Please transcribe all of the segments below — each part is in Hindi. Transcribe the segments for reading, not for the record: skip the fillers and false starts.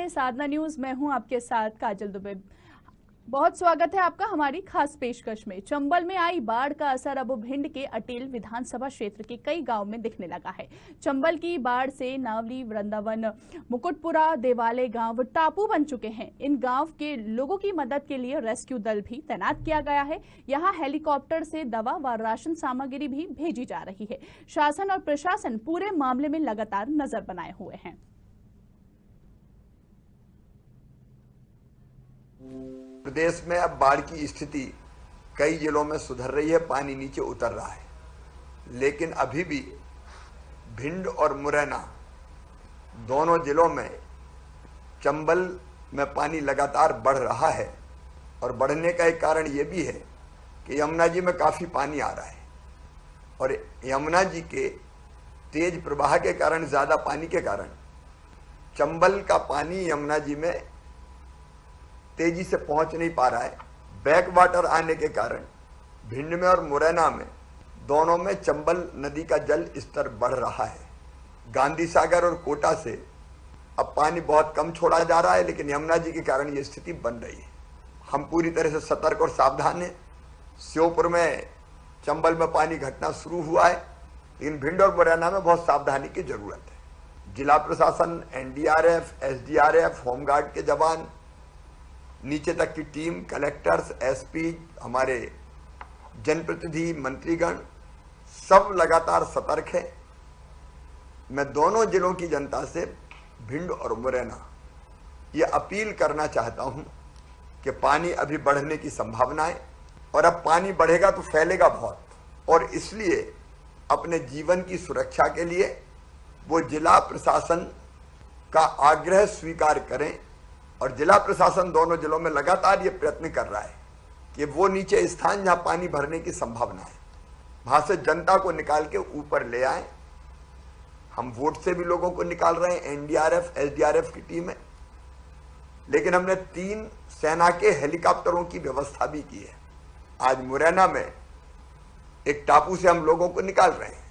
है साधना न्यूज। मैं हूं आपके साथ काजल दुबे। बहुत स्वागत है आपका हमारी खास पेशकश में। चंबल में आई बाढ़ का असर अब भिंड के अटेल विधानसभा क्षेत्र के कई गांव में दिखने लगा है। चंबल की बाढ़ से नावली, वृंदावन, मुकुटपुरा, देवालय गांव टापू बन चुके हैं। इन गांव के लोगों की मदद के लिए रेस्क्यू दल भी तैनात किया गया है। यहां हेलीकॉप्टर से दवा व राशन सामग्री भी भेजी जा रही है। शासन और प्रशासन पूरे मामले में लगातार नजर बनाए हुए हैं। प्रदेश में अब बाढ़ की स्थिति कई जिलों में सुधर रही है, पानी नीचे उतर रहा है, लेकिन अभी भी भिंड और मुरैना दोनों जिलों में चंबल में पानी लगातार बढ़ रहा है। और बढ़ने का एक कारण ये भी है कि यमुना जी में काफ़ी पानी आ रहा है और यमुना जी के तेज प्रवाह के कारण, ज़्यादा पानी के कारण चंबल का पानी यमुना जी में तेजी से पहुंच नहीं पा रहा है। बैक वाटर आने के कारण भिंड में और मुरैना में दोनों में चंबल नदी का जल स्तर बढ़ रहा है। गांधी सागर और कोटा से अब पानी बहुत कम छोड़ा जा रहा है, लेकिन यमुना जी के कारण ये स्थिति बन रही है। हम पूरी तरह से सतर्क और सावधान हैं। श्योपुर में चंबल में पानी घटना शुरू हुआ है, लेकिन भिंड और मुरैना में बहुत सावधानी की जरूरत है। जिला प्रशासन, एनडीआरएफ, एसडीआरएफ, होमगार्ड के जवान, नीचे तक की टीम, कलेक्टर्स, एसपी, हमारे जनप्रतिनिधि, मंत्रीगण सब लगातार सतर्क है। मैं दोनों जिलों की जनता से, भिंड और मुरैना, ये अपील करना चाहता हूं कि पानी अभी बढ़ने की संभावना है और अब पानी बढ़ेगा तो फैलेगा बहुत, और इसलिए अपने जीवन की सुरक्षा के लिए वो जिला प्रशासन का आग्रह स्वीकार करें। और जिला प्रशासन दोनों जिलों में लगातार ये प्रयत्न कर रहा है कि वो नीचे स्थान जहां पानी भरने की संभावना है वहां से जनता को निकाल के ऊपर ले आए। हम वोट से भी लोगों को निकाल रहे हैं, एनडीआरएफ, एसडीआरएफ की टीम है, लेकिन हमने 3 सेना के हेलीकॉप्टरों की व्यवस्था भी की है। आज मुरैना में एक टापू से हम लोगों को निकाल रहे हैं।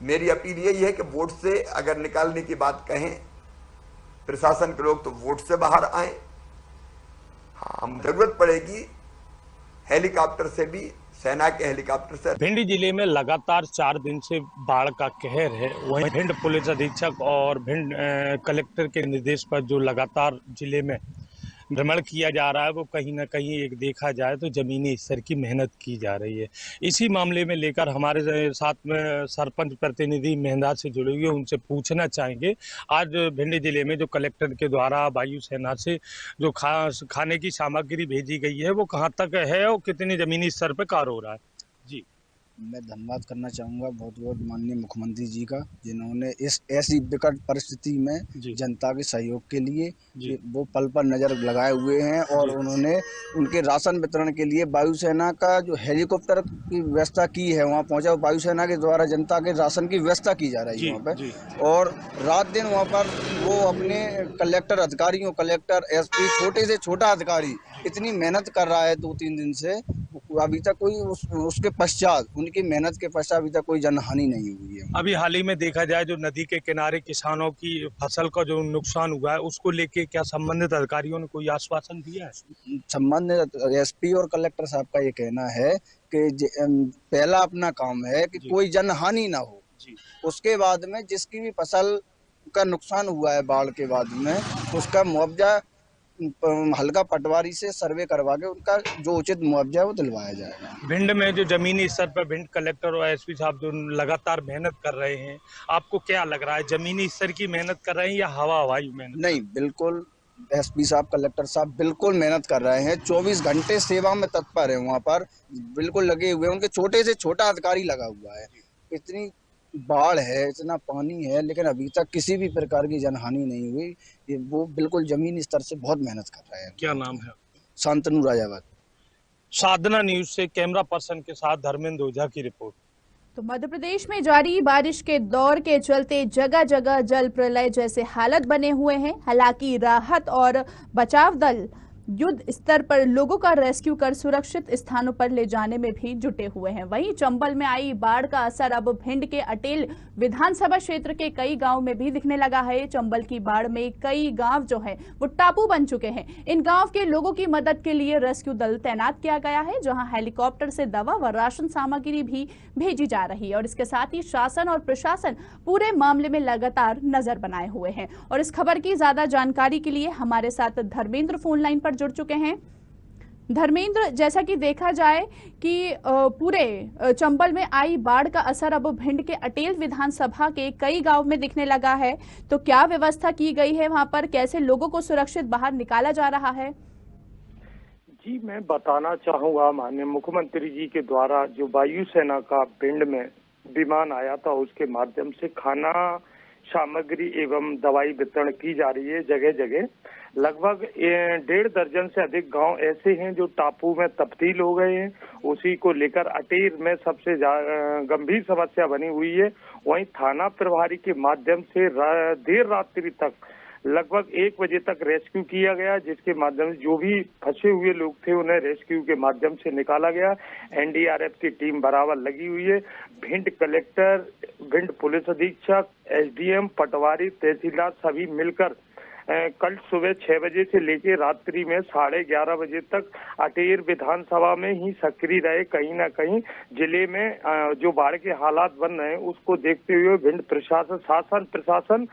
मेरी अपील यही है कि वोट से अगर निकालने की बात कहें प्रशासन के लोग, तो वोट से बाहर आए। हाँ, हम जरूरत पड़ेगी हेलीकॉप्टर से भी, सेना के हेलीकॉप्टर से। भिंड जिले में लगातार 4 दिन से बाढ़ का कहर है। वहीं भिंड पुलिस अधीक्षक और भिंड कलेक्टर के निर्देश पर जो लगातार जिले में भ्रमण किया जा रहा है, वो कहीं ना कहीं एक देखा जाए तो जमीनी स्तर की मेहनत की जा रही है। इसी मामले में लेकर हमारे साथ में सरपंच प्रतिनिधि मेहंदा से जुड़े हुए, उनसे पूछना चाहेंगे आज भिंड जिले में जो कलेक्टर के द्वारा वायुसेना से जो खाने की सामग्री भेजी गई है वो कहाँ तक है और कितने जमीनी स्तर पर कार्य हो रहा है। जी, मैं धन्यवाद करना चाहूँगा बहुत बहुत माननीय मुख्यमंत्री जी का, जिन्होंने इस ऐसी विकट परिस्थिति में जनता के सहयोग के लिए वो पल पर नज़र लगाए हुए हैं और उन्होंने उनके राशन वितरण के लिए वायुसेना का जो हेलीकॉप्टर की व्यवस्था की है वहाँ पहुँचा। वायुसेना के द्वारा जनता के राशन की व्यवस्था की जा रही है वहाँ पे, और रात दिन वहाँ पर वो अपने कलेक्टर अधिकारियों, कलेक्टर, एसपी, छोटे से छोटा अधिकारी इतनी मेहनत कर रहा है 2-3 दिन से। अभी तक कोई उसके पश्चात, उनकी मेहनत के पश्चात अभी तक कोई जनहानि नहीं हुई है। अभी हाल ही में देखा जाए जो नदी के किनारे किसानों की फसल का जो नुकसान हुआ है, उसको लेके क्या संबंधित अधिकारियों ने कोई आश्वासन दिया है? संबंधित एसपी और कलेक्टर साहब का ये कहना है कि पहला अपना काम है कि कोई जनहानि ना हो, उसके बाद में जिसकी भी फसल का नुकसान हुआ है बाढ़ के बाद में उसका मुआवजा हल्का पटवारी से सर्वे करवा के उनका जो उचित मुआवजा है वो दिलवाया जाएगा। भिंड में जो जमीनी स्तर पर भिंड कलेक्टर और एसपी साहब जो लगातार मेहनत कर रहे हैं, आपको क्या लग रहा है, जमीनी स्तर की मेहनत कर रहे हैं या हवाई मेहनत? नहीं, बिल्कुल एसपी साहब, कलेक्टर साहब बिल्कुल मेहनत कर रहे हैं, 24 घंटे सेवा में तत्पर है, वहाँ पर बिल्कुल लगे हुए हैं। उनके छोटे से छोटा अधिकारी लगा हुआ है। इतनी बाढ़ है, इतना पानी है, लेकिन अभी तक किसी भी प्रकार की जनहानि नहीं हुई। वो बिल्कुल जमीनी स्तर से बहुत मेहनत कर रहे हैं। क्या नाम है? शांतनु राजावत। साधना न्यूज से कैमरा पर्सन के साथ धर्मेंद्र ओझा की रिपोर्ट। तो मध्य प्रदेश में जारी बारिश के दौर के चलते जगह जगह जल प्रलय जैसे हालत बने हुए हैं। हालांकि राहत और बचाव दल युद्ध स्तर पर लोगों का रेस्क्यू कर सुरक्षित स्थानों पर ले जाने में भी जुटे हुए हैं। वहीं चंबल में आई बाढ़ का असर अब भिंड के अटेल विधानसभा क्षेत्र के कई गांव में भी दिखने लगा है। चंबल की बाढ़ में कई गांव जो है वो टापू बन चुके हैं। इन गांव के लोगों की मदद के लिए रेस्क्यू दल तैनात किया गया है, जहां हेलीकॉप्टर से दवा व राशन सामग्री भी भेजी जा रही है। और इसके साथ ही शासन और प्रशासन पूरे मामले में लगातार नजर बनाए हुए हैं। और इस खबर की ज्यादा जानकारी के लिए हमारे साथ धर्मेंद्र फोन लाइन पर जुड़ चुके हैं। धर्मेंद्र, जैसा कि देखा जाए कि पूरे चंबल में आई बाढ़ का असर अब भिंड के अटेल विधानसभा के कई गांव में दिखने लगा है, तो क्या व्यवस्था की गई है वहां पर? कैसे लोगों को सुरक्षित बाहर निकाला जा रहा है? जी, मैं बताना चाहूंगा, माननीय मुख्यमंत्री जी के द्वारा जो वायुसेना का भिंड में विमान आया था, उसके माध्यम से खाना सामग्री एवं दवाई वितरण की जा रही है जगह जगह। लगभग 1.5 दर्जन से अधिक गांव ऐसे हैं जो टापू में तब्दील हो गए हैं। उसी को लेकर अटेर में सबसे गंभीर समस्या बनी हुई है। वहीं थाना प्रभारी के माध्यम से देर रात्रि तक लगभग 1 बजे तक रेस्क्यू किया गया, जिसके माध्यम से जो भी फंसे हुए लोग थे उन्हें रेस्क्यू के माध्यम से निकाला गया। एनडीआरएफ की टीम बराबर लगी हुई है। भिंड कलेक्टर, भिंड पुलिस अधीक्षक, एसडीएम, पटवारी, तहसीलदार सभी मिलकर कल सुबह 6 बजे से लेकर रात्रि में 11:30 बजे तक अटेर विधानसभा में ही सक्रिय रहे। कहीं ना कहीं जिले में जो बाढ़ के हालात बन रहे हैं उसको देखते हुए भिंड प्रशासन, शासन प्रशासन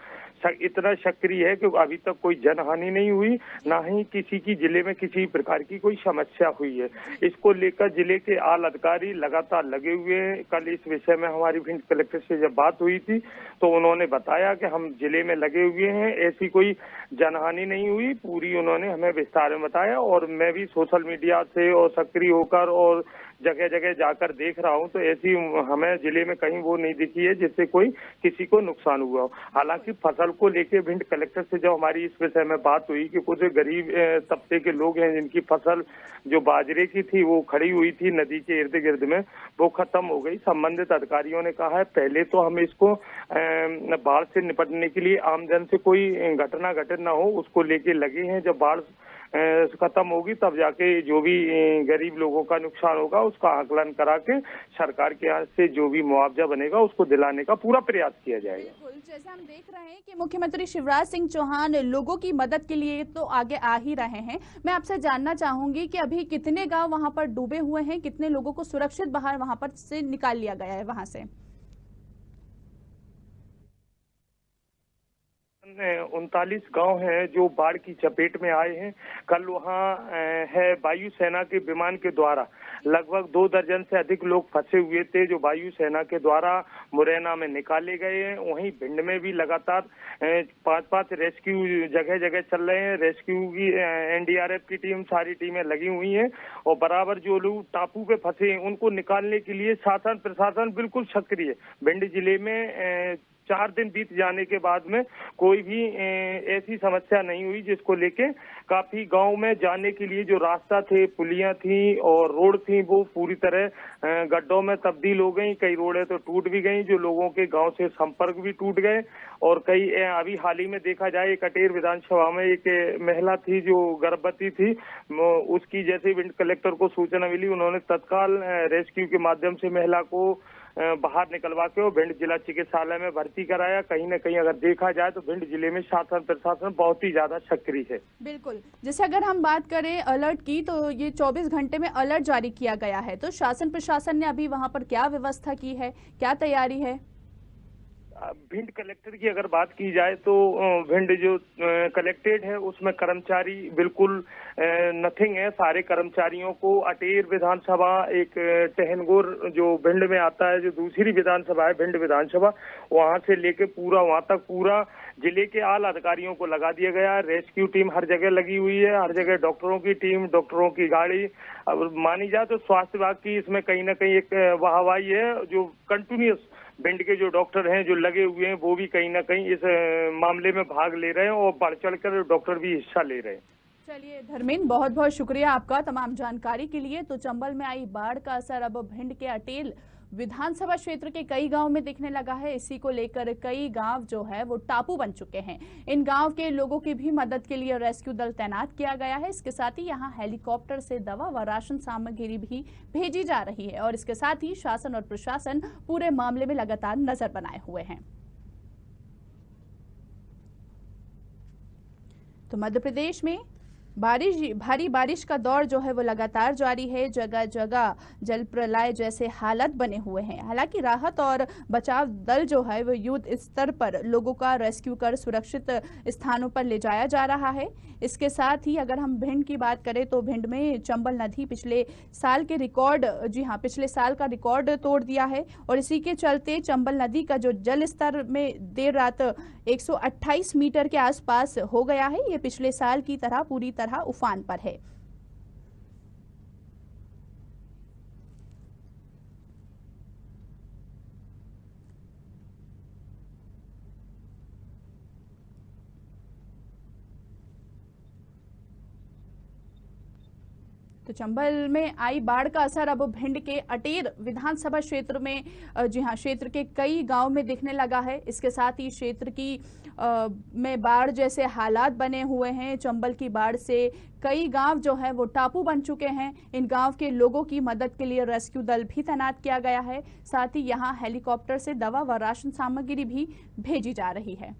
इतना सक्रिय है कि अभी तक कोई जनहानि नहीं हुई, ना ही किसी की जिले में किसी प्रकार की कोई समस्या हुई है। इसको लेकर जिले के आला अधिकारी लगातार लगे हुए हैं। कल इस विषय में हमारी भिंड कलेक्टर से जब बात हुई थी तो उन्होंने बताया कि हम जिले में लगे हुए हैं, ऐसी कोई जनहानि नहीं हुई, पूरी उन्होंने हमें विस्तार में बताया। और मैं भी सोशल मीडिया से और सक्रिय होकर और जगह जगह जाकर देख रहा हूं, तो ऐसी हमें जिले में कहीं वो नहीं दिखी है जिससे कोई किसी को नुकसान हुआ हो। हालांकि फसल को लेकर भिंड कलेक्टर से जब हमारी इस विषय में बात हुई कि कुछ गरीब तबके के लोग हैं जिनकी फसल जो बाजरे की थी वो खड़ी हुई थी नदी के इर्द गिर्द में, वो खत्म हो गई। संबंधित अधिकारियों ने कहा है पहले तो हम इसको बाढ़ से निपटने के लिए आमजन से कोई घटना घटित न हो उसको लेके लगे हैं। जब बाढ़ खत्म होगी तब जाके जो भी गरीब लोगों का नुकसान होगा उसका आकलन करा के सरकार के यहाँ से जो भी मुआवजा बनेगा उसको दिलाने का पूरा प्रयास किया जाएगा। बिल्कुल, जैसे हम देख रहे हैं कि मुख्यमंत्री शिवराज सिंह चौहान लोगों की मदद के लिए तो आगे आ ही रहे हैं। मैं आपसे जानना चाहूंगी कि अभी कितने गांव वहां पर डूबे हुए हैं, कितने लोगों को सुरक्षित बाहर वहां पर से निकाल लिया गया है वहां से? 39 गांव हैं जो बाढ़ की चपेट में आए हैं। कल वहां है वायुसेना के विमान के द्वारा लगभग 2 दर्जन से अधिक लोग फंसे हुए थे जो वायुसेना के द्वारा मुरैना में निकाले गए हैं। वहीं भिंड में भी लगातार 5-5 रेस्क्यू जगह जगह चल रहे हैं। रेस्क्यू की एनडीआरएफ की टीम, सारी टीमें लगी हुई हैं और बराबर जो लोग टापू पे फंसे हैं उनको निकालने के लिए शासन प्रशासन बिल्कुल सक्रिय है। भिंड जिले में 4 दिन बीत जाने के बाद में कोई भी ऐसी समस्या नहीं हुई जिसको लेके काफी गांव में जाने के लिए जो रास्ता थे, पुलियां थी और रोड थी वो पूरी तरह गड्ढों में तब्दील हो गई। कई रोडें तो टूट भी गई, जो लोगों के गांव से संपर्क भी टूट गए। और कई अभी हाल ही में देखा जाए अटेर विधानसभा में एक महिला थी जो गर्भवती थी, उसकी जैसे भिंड कलेक्टर को सूचना मिली उन्होंने तत्काल रेस्क्यू के माध्यम से महिला को बाहर निकलवा के भिंड जिला चिकित्सालय में भर्ती कराया। कहीं ना कहीं अगर देखा जाए तो भिंड जिले में शासन प्रशासन बहुत ही ज्यादा सक्रिय है। बिल्कुल, जैसे अगर हम बात करें अलर्ट की तो ये 24 घंटे में अलर्ट जारी किया गया है, तो शासन प्रशासन ने अभी वहां पर क्या व्यवस्था की है, क्या तैयारी है? भिंड कलेक्टर की अगर बात की जाए तो भिंड जो कलेक्टेड है उसमें कर्मचारी बिल्कुल नथिंग है। सारे कर्मचारियों को अटेर विधानसभा, एक टहनगोर जो भिंड में आता है, जो दूसरी विधानसभा है भिंड विधानसभा, वहां से लेके पूरा वहां तक पूरा जिले के आला अधिकारियों को लगा दिया गया है। रेस्क्यू टीम हर जगह लगी हुई है, हर जगह डॉक्टरों की टीम, डॉक्टरों की गाड़ी। अब मानी जाए तो स्वास्थ्य विभाग की इसमें कहीं ना कहीं एक वाहवाही है। जो कंटिन्यूस भिंड के जो डॉक्टर हैं जो लगे हुए हैं वो भी कहीं ना कहीं इस मामले में भाग ले रहे हैं और बढ़ चढ़कर डॉक्टर भी हिस्सा ले रहे हैं। चलिए धर्मेंद्र, बहुत बहुत शुक्रिया आपका तमाम जानकारी के लिए। तो चंबल में आई बाढ़ का असर अब भिंड के अटेल विधानसभा क्षेत्र के कई गांव में दिखने लगा है। इसी को लेकर कई गांव जो है वो टापू बन चुके हैं। इन गांव के लोगों की भी मदद के लिए रेस्क्यू दल तैनात किया गया है। इसके साथ ही यहां हेलीकॉप्टर से दवा व राशन सामग्री भी भेजी जा रही है और इसके साथ ही शासन और प्रशासन पूरे मामले में लगातार नजर बनाए हुए हैं। तो मध्य प्रदेश में भारी बारिश का दौर जो है वो लगातार जारी है। जगह जगह जल प्रलय जैसे हालात बने हुए हैं। हालांकि राहत और बचाव दल जो है वो युद्ध स्तर पर लोगों का रेस्क्यू कर सुरक्षित स्थानों पर ले जाया जा रहा है। इसके साथ ही अगर हम भिंड की बात करें तो भिंड में चंबल नदी पिछले साल का रिकॉर्ड तोड़ दिया है और इसी के चलते चंबल नदी का जो जल स्तर में देर रात 128 मीटर के आसपास हो गया है। ये पिछले साल की तरह पूरी तरह उफान पर है। तो चंबल में आई बाढ़ का असर अब भिंड के अटेर विधानसभा क्षेत्र में क्षेत्र के कई गांव में दिखने लगा है। इसके साथ ही क्षेत्र में बाढ़ जैसे हालात बने हुए हैं। चंबल की बाढ़ से कई गांव जो है वो टापू बन चुके हैं। इन गांव के लोगों की मदद के लिए रेस्क्यू दल भी तैनात किया गया है। साथ ही यहां हेलीकॉप्टर से दवा व राशन सामग्री भी भेजी जा रही है।